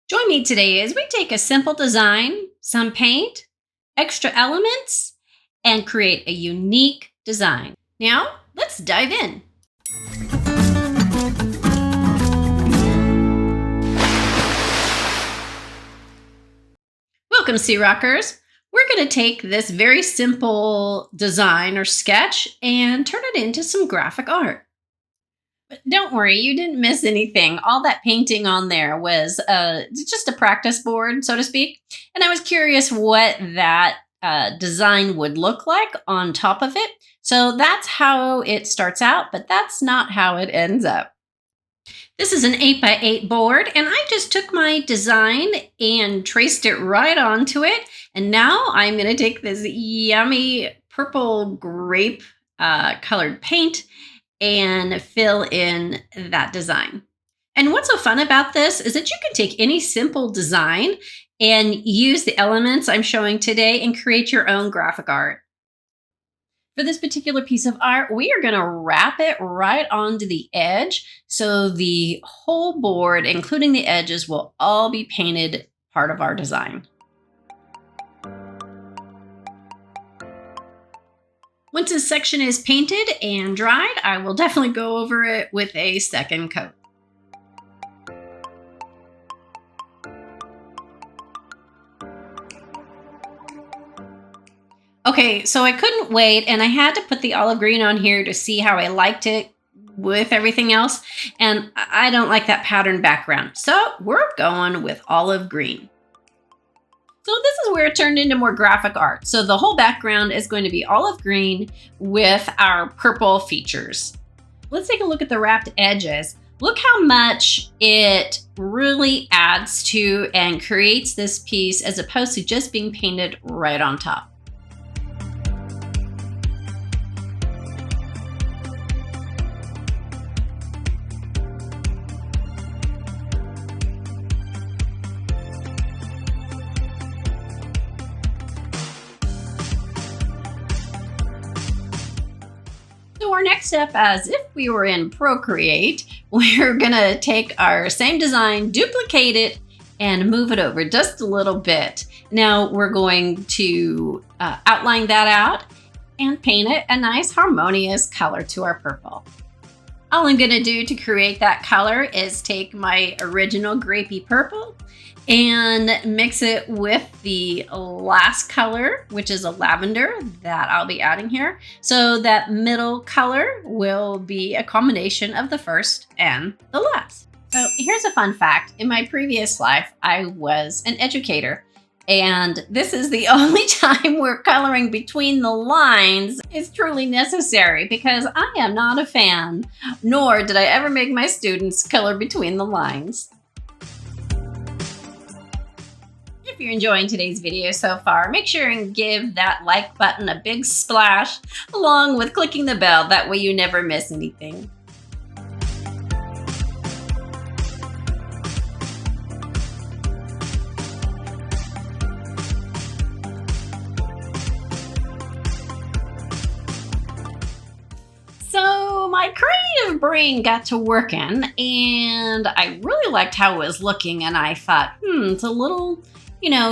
Join me today as we take a simple design, some paint, extra elements, and create a unique design. Now, let's dive in. Welcome, SeaRoxxers. We're going to take this very simple design or sketch and turn it into some graphic art. But don't worry, you didn't miss anything. All that painting on there was just a practice board, so to speak. And I was curious what that design would look like on top of it. So that's how it starts out, but that's not how it ends up. This is an 8x8 board, and I just took my design and traced it right onto it. And now I'm going to take this yummy purple grape colored paint and fill in that design. And what's so fun about this is that you can take any simple design and use the elements I'm showing today and create your own graphic art. For this particular piece of art, we are going to wrap it right onto the edge, so the whole board, including the edges, will all be painted part of our design. Once this section is painted and dried, I will definitely go over it with a second coat. Okay, so I couldn't wait, and I had to put the olive green on here to see how I liked it with everything else, and I don't like that pattern background, so we're going with olive green. So this is where it turned into more graphic art. So the whole background is going to be olive green with our purple features. Let's take a look at the wrapped edges. Look how much it really adds to and creates this piece as opposed to just being painted right on top. So our next step, as if we were in Procreate, we're gonna take our same design, duplicate it, and move it over just a little bit. Now we're going to outline that out and paint it a nice harmonious color to our purple. All I'm gonna do to create that color is take my original grapey purple and mix it with the last color, which is a lavender that I'll be adding here. So that middle color will be a combination of the first and the last. So here's a fun fact. In my previous life, I was an educator, and this is the only time where coloring between the lines is truly necessary, because I am not a fan, nor did I ever make my students color between the lines. If you're enjoying today's video so far, make sure and give that like button a big splash, along with clicking the bell. That way you never miss anything. So my creative brain got to working, and I really liked how it was looking, and I thought, it's a little,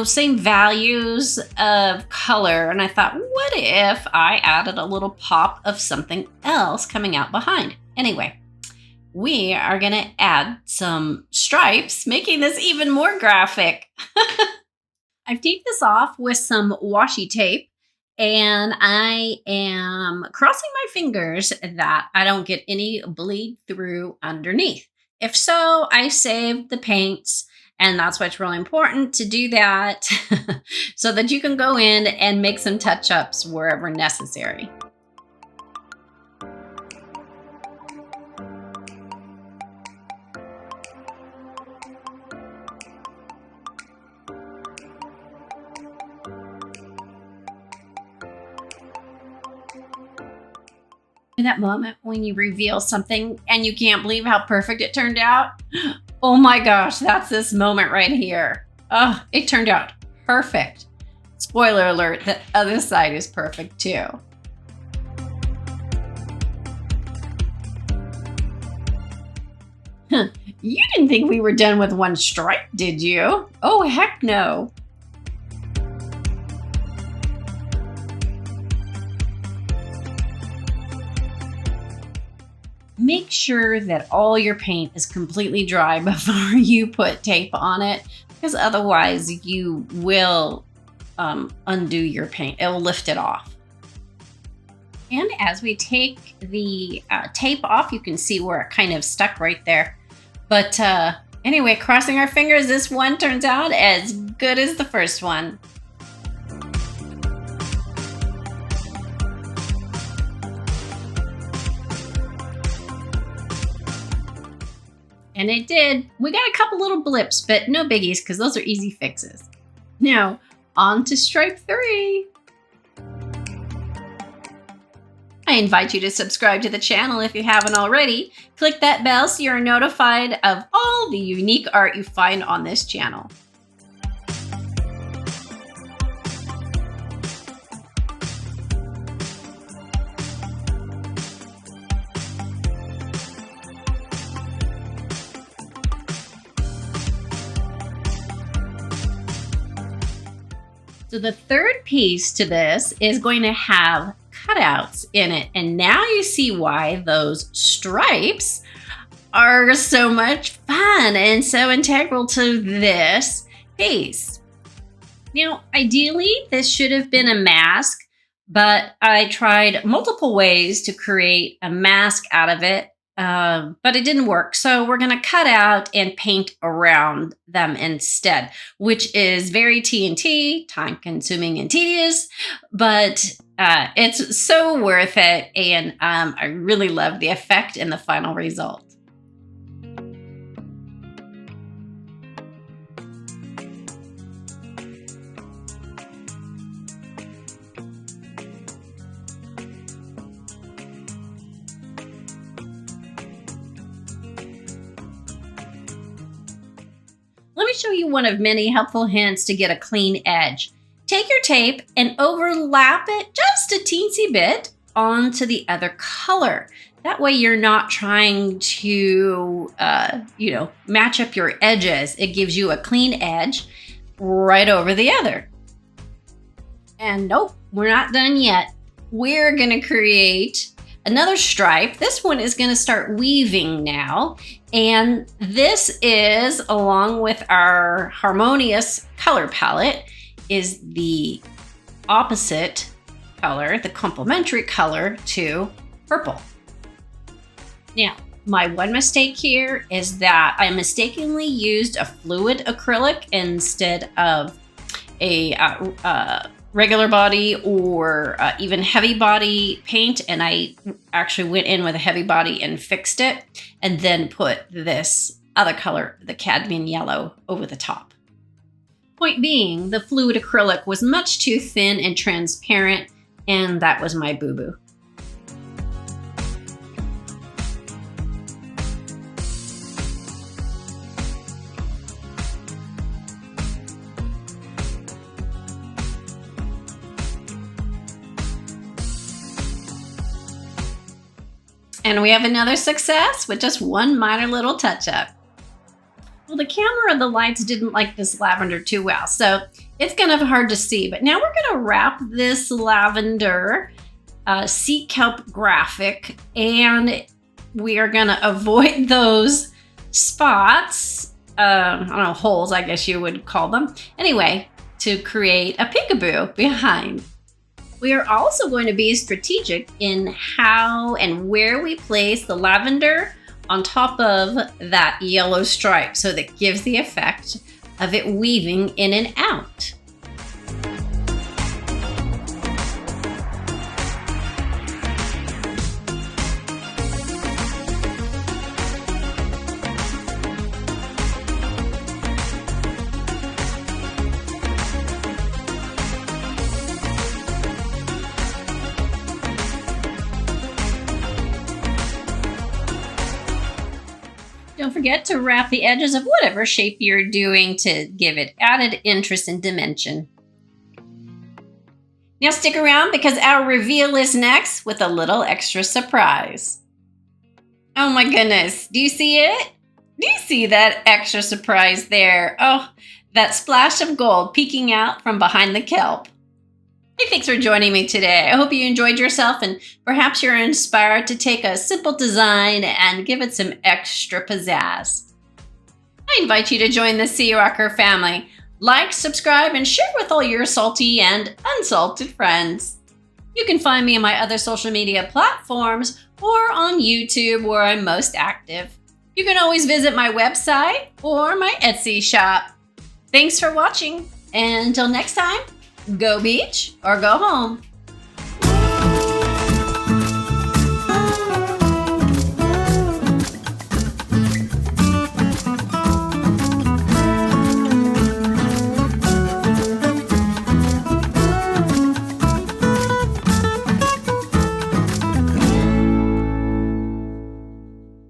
same values of color. And I thought, what if I added a little pop of something else coming out behind? Anyway, we are going to add some stripes, making this even more graphic. I've taped this off with some washi tape, and I am crossing my fingers that I don't get any bleed through underneath. If so, I saved the paints. And that's why it's really important to do that so that you can go in and make some touch-ups wherever necessary. In that moment when you reveal something and you can't believe how perfect it turned out, oh my gosh, that's this moment right here. Oh, it turned out perfect. Spoiler alert, the other side is perfect too. You didn't think we were done with one stripe, did you? Oh, heck no. Make sure that all your paint is completely dry before you put tape on it, because otherwise you will undo your paint. It will lift it off. And as we take the tape off, you can see where it kind of stuck right there. But anyway, crossing our fingers, this one turns out as good as the first one. And it did. We got a couple little blips, but no biggies because those are easy fixes. Now, on to stripe 3. I invite you to subscribe to the channel if you haven't already. Click that bell so you're notified of all the unique art you find on this channel. So the third piece to this is going to have cutouts in it. And now you see why those stripes are so much fun and so integral to this piece. Now, ideally, this should have been a mask, but I tried multiple ways to create a mask out of it, but it didn't work. So we're going to cut out and paint around them instead, which is very TNT, time consuming and tedious, but it's so worth it. And I really love the effect and the final result. Let me show you one of many helpful hints to get a clean edge. Take your tape and overlap it just a teensy bit onto the other color. That way you're not trying to, match up your edges. It gives you a clean edge right over the other. And nope, we're not done yet. We're gonna create another stripe. This one is going to start weaving now. And this is, along with our harmonious color palette, is the opposite color, the complementary color to purple. Now, my one mistake here is that I mistakenly used a fluid acrylic instead of a regular body or even heavy body paint, and I actually went in with a heavy body and fixed it and then put this other color, the cadmium yellow, over the top. Point being, the fluid acrylic was much too thin and transparent, and that was my boo-boo. And we have another success with just one minor little touch-up. Well, the camera and the lights didn't like this lavender too well, so it's kind of hard to see. But now we're going to wrap this lavender sea kelp graphic, and we are going to avoid those spots, I don't know, holes, I guess you would call them. Anyway, to create a peekaboo behind. We are also going to be strategic in how and where we place the lavender on top of that yellow stripe, so that gives the effect of it weaving in and out. Don't forget to wrap the edges of whatever shape you're doing to give it added interest and dimension. Now stick around because our reveal is next with a little extra surprise. Oh my goodness, do you see it? Do you see that extra surprise there? Oh, that splash of gold peeking out from behind the kelp. Hey, thanks for joining me today. I hope you enjoyed yourself and perhaps you're inspired to take a simple design and give it some extra pizzazz. I invite you to join the SeaRoxx family. Like, subscribe, and share with all your salty and unsalted friends. You can find me on my other social media platforms or on YouTube where I'm most active. You can always visit my website or my Etsy shop. Thanks for watching, and until next time, go beach or go home.